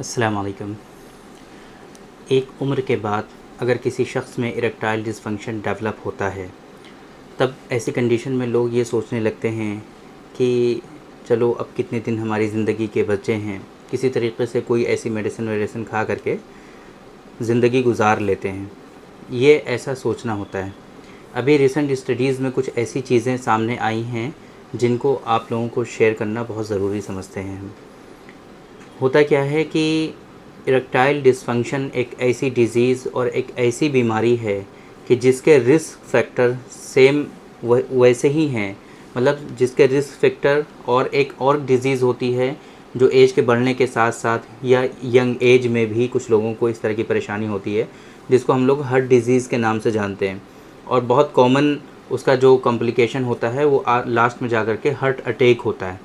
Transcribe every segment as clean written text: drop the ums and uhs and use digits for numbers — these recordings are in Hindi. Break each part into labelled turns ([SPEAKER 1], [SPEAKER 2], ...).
[SPEAKER 1] अस्सलाम वालेकुम। एक उम्र के बाद अगर किसी शख़्स में इरेक्टाइल डिसफंक्शन डेवलप होता है, तब ऐसी कंडीशन में लोग ये सोचने लगते हैं कि चलो अब कितने दिन हमारी ज़िंदगी के बचे हैं, किसी तरीक़े से कोई ऐसी मेडिसिन खा करके ज़िंदगी गुजार लेते हैं। ये ऐसा सोचना होता है। अभी रिसेंट स्टडीज़ में कुछ ऐसी चीज़ें सामने आई हैं जिनको आप लोगों को शेयर करना बहुत ज़रूरी समझते हैं हम। होता क्या है कि इरेक्टाइल डिसफंक्शन एक ऐसी डिज़ीज़ और एक ऐसी बीमारी है कि जिसके रिस्क फैक्टर सेम वैसे ही हैं। मतलब जिसके रिस्क फैक्टर और एक और डिज़ीज़ होती है जो एज के बढ़ने के साथ साथ या यंग एज में भी कुछ लोगों को इस तरह की परेशानी होती है, जिसको हम लोग हार्ट डिज़ीज़ के नाम से जानते हैं। और बहुत कॉमन उसका जो कॉम्प्लिकेशन होता है वो लास्ट में जा कर के हार्ट अटैक होता है।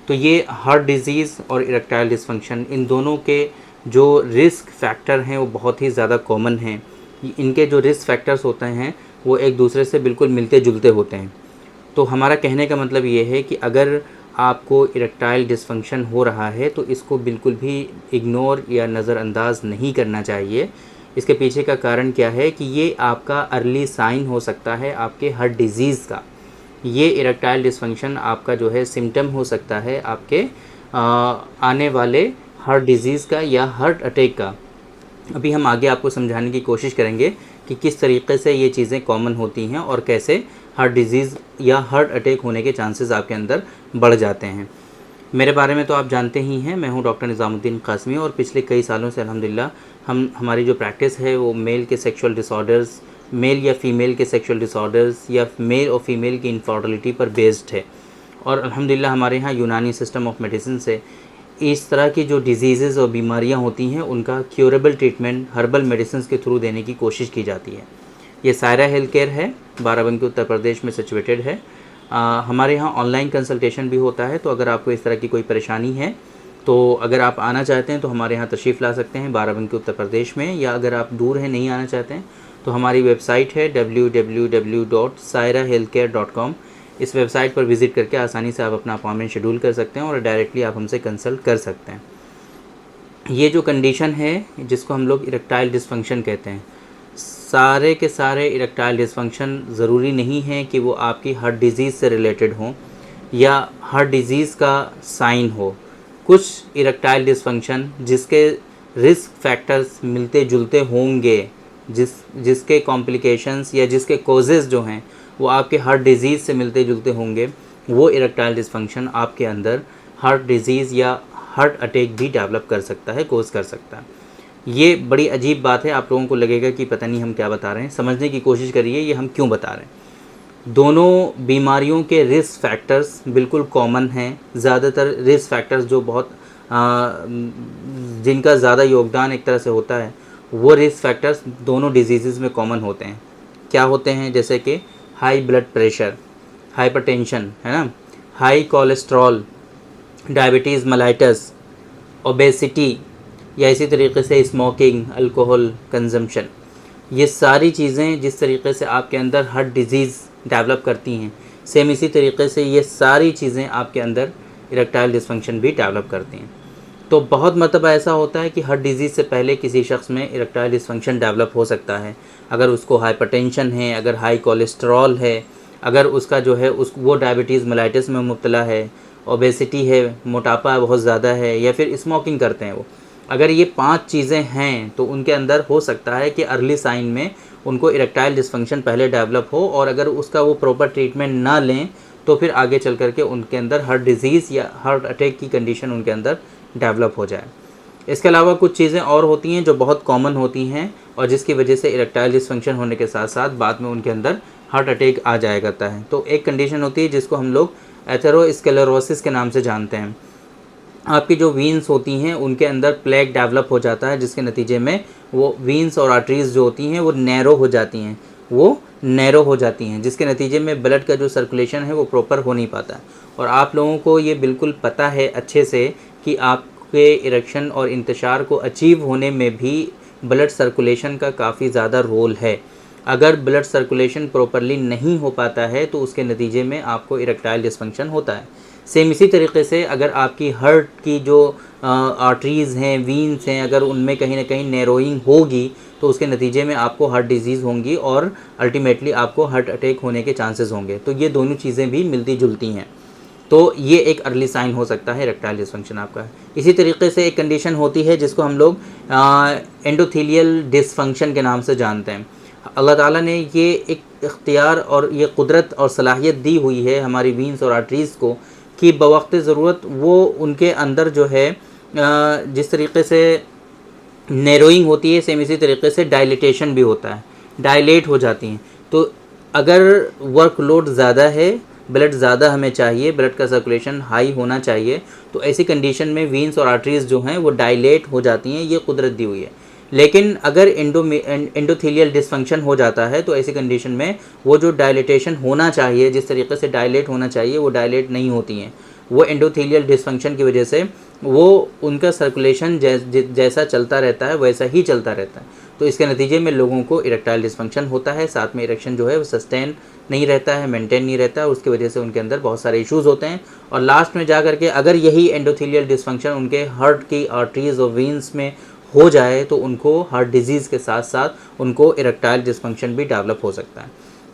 [SPEAKER 1] तो ये हार्ट डिज़ीज़ और इरेक्टाइल डिसफंक्शन, इन दोनों के जो रिस्क फैक्टर हैं वो बहुत ही ज़्यादा कॉमन हैं। इनके जो रिस्क फैक्टर्स होते हैं वो एक दूसरे से बिल्कुल मिलते जुलते होते हैं। तो हमारा कहने का मतलब ये है कि अगर आपको इरेक्टाइल डिसफंक्शन हो रहा है तो इसको बिल्कुल भी इग्नोर या नज़रअंदाज नहीं करना चाहिए। इसके पीछे का कारण क्या है कि ये आपका अर्ली साइन हो सकता है आपके हार्ट डिज़ीज़ का। ये इरेक्टाइल डिसफंक्शन आपका जो है सिम्टम हो सकता है आपके आने वाले हार्ट डिज़ीज़ का या हार्ट अटैक का। अभी हम आगे आपको समझाने की कोशिश करेंगे कि किस तरीक़े से ये चीज़ें कॉमन होती हैं और कैसे हार्ट डिज़ीज़ या हार्ट अटैक होने के चांसेस आपके अंदर बढ़ जाते हैं। मेरे बारे में तो आप जानते ही हैं, मैं हूं डॉक्टर निज़ामुद्दीन कासमी और पिछले कई सालों से अल्हम्दुलिल्लाह हमारी जो प्रैक्टिस है वो मेल के सेक्सुअल डिसऑर्डर्स, मेल या फ़ीमेल के सेक्सुअल डिसऑर्डर्स या मेल और फीमेल की इनफर्टिलिटी पर बेस्ड है। और अल्हम्दुलिल्लाह हमारे यहाँ यूनानी सिस्टम ऑफ मेडिसिन से इस तरह की जो डिजीज़ और बीमारियाँ होती हैं उनका क्योरेबल ट्रीटमेंट हर्बल मेडिसिन के थ्रू देने की कोशिश की जाती है। ये सायरा हेल्थ केयर है, बाराबंकी उत्तर प्रदेश में सिचुएटेड है। हमारे यहाँ ऑनलाइन कंसल्टेशन भी होता है, तो अगर आपको इस तरह की कोई परेशानी है तो अगर आप आना चाहते हैं तो हमारे यहाँ तशरीफ़ ला सकते हैं बाराबंकी उत्तर प्रदेश में, या अगर आप दूर हैं नहीं आना चाहते हैं तो हमारी वेबसाइट है www.sairahealthcare.com। इस वेबसाइट पर विज़िट करके आसानी से आप अपना अपॉइंटमेंट शेड्यूल कर सकते हैं और डायरेक्टली आप हमसे कंसल्ट कर सकते हैं। ये जो कंडीशन है जिसको हम लोग इरेक्टाइल डिसफंक्शन कहते हैं, सारे के सारे इरेक्टाइल डिसफंक्शन ज़रूरी नहीं है कि वो आपकी हार्ट डिज़ीज़ से रिलेटेड हों या हार्ट डिज़ीज़ का साइन हो। कुछ इरेक्टाइल जिसके रिस्क फैक्टर्स मिलते जुलते होंगे, जिसके कॉम्प्लिकेशंस या जिसके कॉजेज़ जो हैं वो आपके हार्ट डिज़ीज़ से मिलते जुलते होंगे, वो इरेक्टाइल डिसफंक्शन आपके अंदर हार्ट डिज़ीज़ या हार्ट अटैक भी डेवलप कर सकता है, कोज़ कर सकता है। ये बड़ी अजीब बात है, आप लोगों को लगेगा कि पता नहीं हम क्या बता रहे हैं। समझने की कोशिश करिए ये हम क्यों बता रहे हैं। दोनों बीमारियों के रिस्क फैक्टर्स बिल्कुल कॉमन हैं। ज़्यादातर रिस्क फैक्टर्स जो बहुत जिनका ज़्यादा योगदान एक तरह से होता है, वो रिस्क फैक्टर्स दोनों डिजीज़ में कॉमन होते हैं। क्या होते हैं? जैसे कि हाई ब्लड प्रेशर, हाइपरटेंशन, है ना, high cholesterol, diabetes mellitus, obesity, या इसी तरीके से स्मोकिंग, अल्कोहल कंजम्पशन। ये सारी चीज़ें जिस तरीके से आपके अंदर हार्ट डिज़ीज़ डेवलप करती हैं, सेम इसी तरीके से ये सारी चीज़ें आपके अंदर इरेक्टाइल डिसफंक्शन भी डेवलप करती हैं। तो बहुत मरतबा ऐसा होता है कि हार्ट डिज़ीज़ से पहले किसी शख्स में इरेक्टाइल डिसफंक्शन डेवलप हो सकता है। अगर उसको हाइपरटेंशन है, अगर हाई कोलेस्ट्रॉल है, अगर उसका जो है वो डायबिटीज़ मेलाइटस में मुब्तला है, ओबेसिटी है, मोटापा बहुत ज़्यादा है, या फिर स्मोकिंग करते हैं वो, अगर ये 5 चीज़ें हैं तो उनके अंदर हो सकता है कि अर्ली साइन में उनको इरेक्टाइल डिसफंक्शन पहले डेवलप हो, और अगर उसका वो प्रॉपर ट्रीटमेंट ना लें तो फिर आगे चल कर के उनके अंदर हार्ट डिज़ीज़ या हार्ट अटैक की कंडीशन उनके अंदर डेवलप हो जाए। इसके अलावा कुछ चीज़ें और होती हैं जो बहुत कॉमन होती हैं और जिसकी वजह से इरेक्टाइल डिसफंक्शन होने के साथ साथ बाद में उनके अंदर हार्ट अटैक आ जाया करता है। तो एक कंडीशन होती है जिसको हम लोग एथेरोस्क्लेरोसिस के नाम से जानते हैं। आपकी जो वीन्स होती हैं उनके अंदर प्लेग डेवलप हो जाता है, जिसके नतीजे में वो वीन्स और आर्टरीज़ जो होती हैं वो नैरो हो जाती हैं, जिसके नतीजे में ब्लड का जो सर्कुलेशन है वो प्रॉपर हो नहीं पाता। और आप लोगों को ये बिल्कुल पता है अच्छे से कि आपके इरेक्शन और इंतशार को अचीव होने में भी ब्लड सर्कुलेशन का काफ़ी ज़्यादा रोल है। अगर ब्लड सर्कुलेशन प्रॉपरली नहीं हो पाता है तो उसके नतीजे में आपको इरेक्टाइल डिसफंक्शन होता है। सेम इसी तरीके से अगर आपकी हार्ट की जो आर्टरीज़ हैं, वीन्स हैं, अगर उनमें कहीं ना कहीं नैरोइंग होगी तो उसके नतीजे में आपको हार्ट डिजीज़ होंगी और अल्टीमेटली आपको हार्ट अटैक होने के चांसेस होंगे। तो ये दोनों चीज़ें भी मिलती जुलती हैं। तो ये एक अर्ली साइन हो सकता है इरेक्टाइल डिसफंक्शन आपका। इसी तरीके से एक कंडीशन होती है जिसको हम लोग एंडोथेलियल डिसफंक्शन के नाम से जानते हैं। अल्लाह ताला ने ये एक इख्तियार और ये कुदरत और सलाहियत दी हुई है हमारी वीन्स और आर्टरीज़ को कि बवक्त ज़रूरत वो उनके अंदर जो है जिस तरीके से नैरोइंग होती है, सेम इसी तरीके से डायलिटेशन भी होता है, डायलेट हो जाती हैं। तो अगर वर्कलोड ज़्यादा है, ब्लड ज़्यादा हमें चाहिए, ब्लड का सर्कुलेशन हाई होना चाहिए, तो ऐसी कंडीशन में वीन्स और आर्टरीज़ जो हैं वो डायलेट हो जाती हैं, ये कुदरत दी हुई है। लेकिन अगर एंडोथेलियल डिसफंक्शन हो जाता है तो ऐसी कंडीशन में वो जो डायलिटेशन होना चाहिए, जिस तरीके से डायलेट होना चाहिए, वो डायलेट नहीं होती हैं। वो एंडोथेलियल डिसफंक्शन की वजह से वो उनका सर्कुलेशन जैसा चलता रहता है वैसा ही चलता रहता है। तो इसके नतीजे में लोगों को इरेक्टाइल डिसफंक्शन होता है, साथ में इरेक्शन जो है वो सस्टेन नहीं रहता है, मेंटेन नहीं रहता है, उसकी वजह से उनके अंदर बहुत सारे इश्यूज़ होते हैं। और लास्ट में जा करके अगर यही एंडोथेलियल डिसफंक्शन उनके हार्ट की आर्टरीज़ और वीन्स में हो जाए तो उनको हार्ट डिजीज़ के साथ साथ उनको इरेक्टाइल डिसफंक्शन भी डेवलप हो सकता है।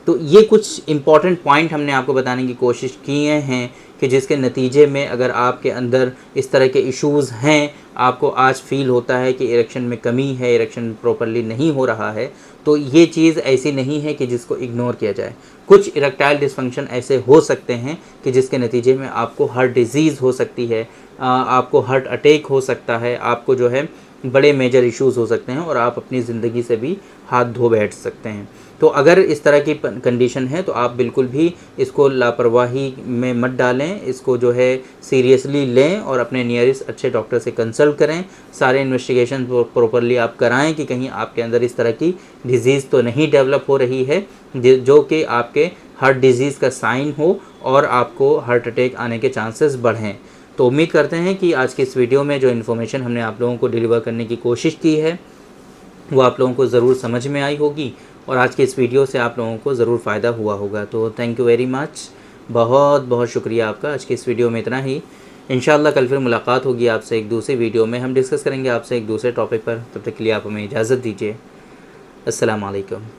[SPEAKER 1] तो ये कुछ इंपॉर्टेंट पॉइंट हमने आपको बताने की कोशिश किए हैं कि जिसके नतीजे में अगर आपके अंदर इस तरह के इश्यूज़ हैं, आपको आज फील होता है कि इरेक्शन में कमी है, इरेक्शन प्रॉपर्ली नहीं हो रहा है, तो ये चीज़ ऐसी नहीं है कि जिसको इग्नोर किया जाए। कुछ इरेक्टाइल डिसफंक्शन ऐसे हो सकते हैं कि जिसके नतीजे में आपको हार्ट डिजीज़ हो सकती है, आपको हार्ट अटैक हो सकता है, आपको जो है बड़े मेजर इश्यूज़ हो सकते हैं और आप अपनी ज़िंदगी से भी हाथ धो बैठ सकते हैं। तो अगर इस तरह की कंडीशन है तो आप बिल्कुल भी इसको लापरवाही में मत डालें, इसको जो है सीरियसली लें और अपने नियरेस्ट अच्छे डॉक्टर से कंसल्ट करें। सारे इन्वेस्टिगेशन प्रॉपरली आप कराएं कि कहीं आपके अंदर इस तरह की डिज़ीज़ तो नहीं डेवलप हो रही है जो कि आपके हार्ट डिज़ीज़ का साइन हो और आपको हार्ट अटैक आने के चांसेस बढ़ें। तो उम्मीद करते हैं कि आज की इस वीडियो में जो इन्फॉर्मेशन हमने आप लोगों को डिलीवर करने की कोशिश की है वो आप लोगों को ज़रूर समझ में आई होगी और आज की इस वीडियो से आप लोगों को ज़रूर फ़ायदा हुआ होगा। तो थैंक यू वेरी मच, बहुत बहुत शुक्रिया आपका। आज की इस वीडियो में इतना ही। इंशाल्लाह कल फिर मुलाकात होगी आपसे एक दूसरी वीडियो में, हम डिस्कस करेंगे आपसे एक दूसरे टॉपिक पर। तब तक के लिए आप हमें इजाज़त दीजिए। अस्सलाम वालेकुम।